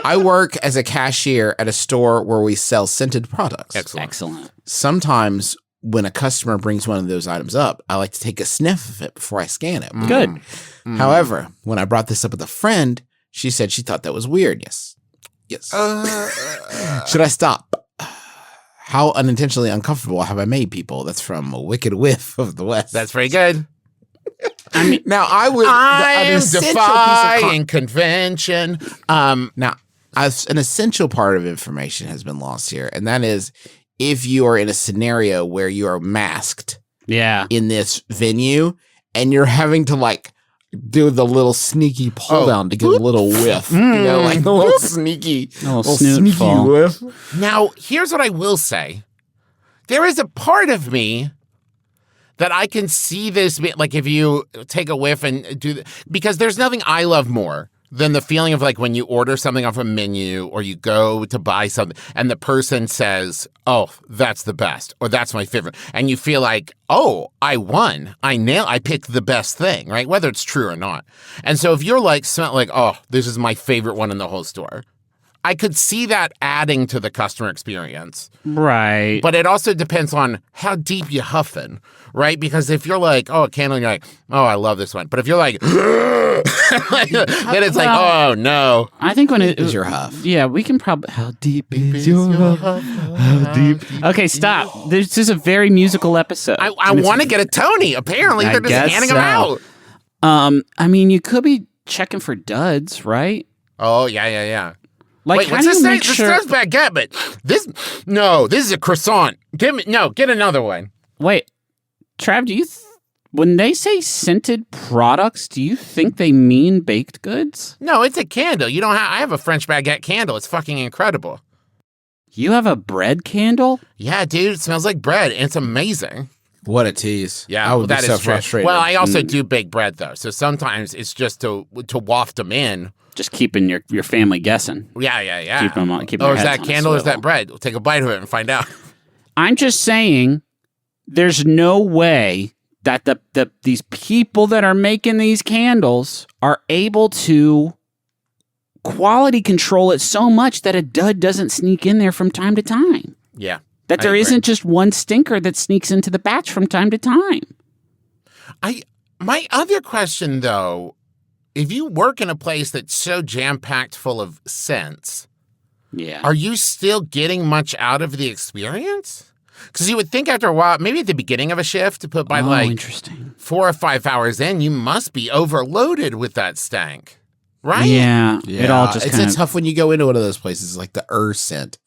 I work as a cashier at a store where we sell scented products. Excellent. Sometimes when a customer brings one of those items up, I like to take a sniff of it before I scan it. Good. However, when I brought this up with a friend, she said she thought that was weird. Yes. Should I stop? How unintentionally uncomfortable have I made people? That's from a Wicked Whiff of the West. That's very good. I mean, now I am defying convention. Now, an essential part of information has been lost here, and that is if you are in a scenario where you are masked in this venue and you're having to like do the little sneaky pull down to get a little whiff, you know, like the little sneaky whiff. Now, here's what I will say. There is a part of me that I can see this, like if you take a whiff and do, because there's nothing I love more than the feeling of like when you order something off a menu or you go to buy something and the person says, oh, that's the best, or that's my favorite. And you feel like, oh, I won. I picked the best thing, right? Whether it's true or not. And so if you're like, smell like, oh, this is my favorite one in the whole store, I could see that adding to the customer experience. Right. But it also depends on how deep you huffing, right? Because if you're like, oh, a candle, and you're like, oh, I love this one. But if you're like, then it's like, oh, no. I think when it is your huff. Yeah, we can probably, how deep is your huff? How deep? Okay, stop. This is a very musical episode. I want to get a Tony. Apparently, they're just handing them out. I mean, you could be checking for duds, right? Oh, yeah. Like, wait, what's this thing? This says baguette, but this is a croissant. Get another one. Wait, Trav, do you, when they say scented products, do you think they mean baked goods? No, it's a candle. I have a French baguette candle. It's fucking incredible. You have a bread candle? Yeah, dude, it smells like bread, and it's amazing. What a tease. Yeah, I would that be so is true. frustrated. Well, I also do bake bread, though, so sometimes it's just to waft them in. Just keeping your family guessing. Yeah. Keep them oh, is that candle or is that bread? We'll take a bite of it and find out. I'm just saying there's no way that these people that are making these candles are able to quality control it so much that a dud doesn't sneak in there from time to time. Yeah. That there isn't just one stinker that sneaks into the batch from time to time. My other question, though, if you work in a place that's so jam-packed full of scents, are you still getting much out of the experience? Because you would think after a while, maybe at the beginning of a shift, but by interesting. 4 or 5 hours in, you must be overloaded with that stank, right? Yeah. It all just it's tough when you go into one of those places like the scent.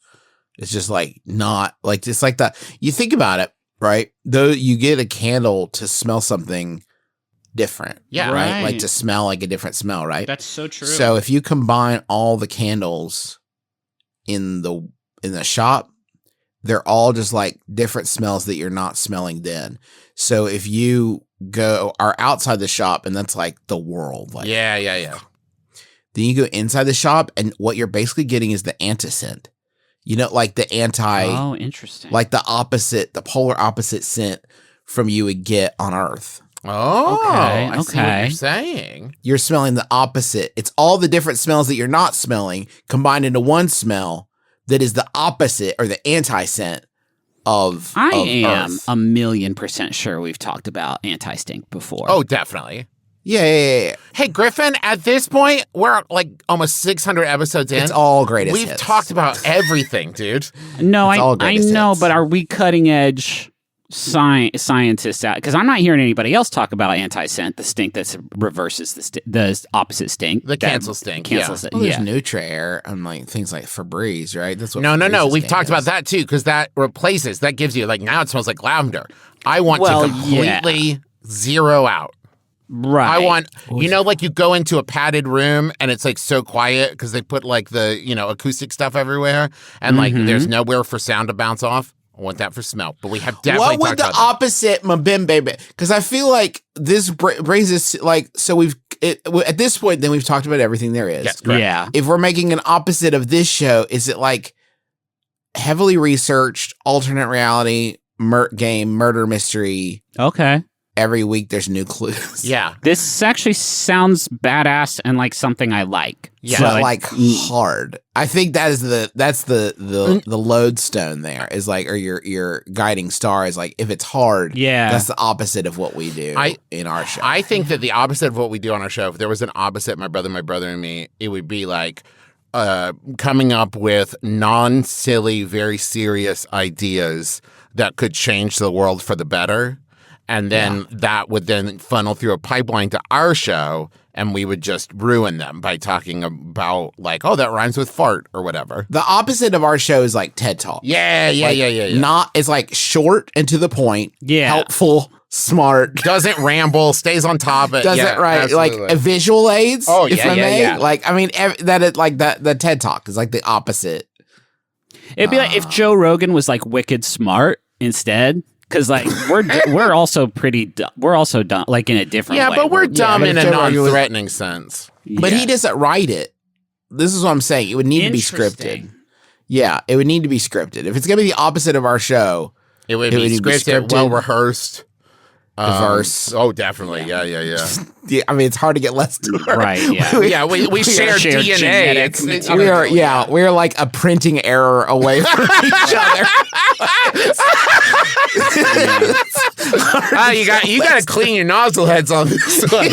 It's just like not like it's like that. You think about it, right? Though you get a candle to smell something different, right? Like to smell like a different smell, right? That's so true. So if you combine all the candles in the shop, they're all just like different smells that you're not smelling then. So if you are outside the shop and that's like the world, like yeah. Then you go inside the shop and what you're basically getting is the anti-scent. You know, like the Oh, interesting. Like the polar opposite scent from you would get on Earth. Oh, okay. I see what you're saying. You're smelling the opposite. It's all the different smells that you're not smelling combined into one smell that is the opposite or the anti-scent of I am Earth. 1,000,000% sure we've talked about anti-stink before. Oh, definitely. Yeah. Hey, Griffin, at this point, we're like almost 600 episodes in. It's all greatest We've hits. talked about everything, dude. No, I know, hits. but are we cutting edge scientists out? Because I'm not hearing anybody else talk about anti-scent, the stink that reverses the opposite stink. The cancel stink. Well, there's Nutra-Air and like things like Febreze, right? That's what. No. We've talked about that too, because that replaces. That gives you like now it smells like lavender. I want to completely zero out. Right. I want, like you go into a padded room and it's like so quiet because they put like the, acoustic stuff everywhere and like there's nowhere for sound to bounce off. I want that for smell. But we have definitely What would the opposite MBMBAM? Because I feel like this brings us like, so at this point, then we've talked about everything there is. Yes, correct. Yeah. If we're making an opposite of this show, is it like heavily researched, alternate reality, murder mystery? Okay. every week there's new clues. Yeah. This actually sounds badass and like something I like. Yeah. But like hard. I think that's the lodestone there is like, or your guiding star is like, if it's hard, that's the opposite of what we do in our show. I think that the opposite of what we do on our show, if there was an opposite, my brother and me, it would be like coming up with non-silly, very serious ideas that could change the world for the better. And then that would then funnel through a pipeline to our show, and we would just ruin them by talking about like, oh, that rhymes with fart or whatever. The opposite of our show is like TED Talk. Yeah. It's like short and to the point, helpful, smart. Doesn't ramble, stays on topic. Doesn't like visual aids. Oh, yeah. Like, I mean, the TED Talk is like the opposite. It'd be like if Joe Rogan was like wicked smart instead. Because like we're also we're also dumb, like in a different way. Yeah, but we're dumb in a non-threatening sense. But he doesn't write it. This is what I'm saying. It would need to be scripted. Yeah, it would need to be scripted. If it's gonna be the opposite of our show, it would be scripted, well rehearsed. Diverse. Oh, definitely. Yeah. Yeah, I mean, it's hard to get less diverse. Right, yeah. we share DNA. We're like a printing error away from each other. You got to clean your nozzle heads on this one.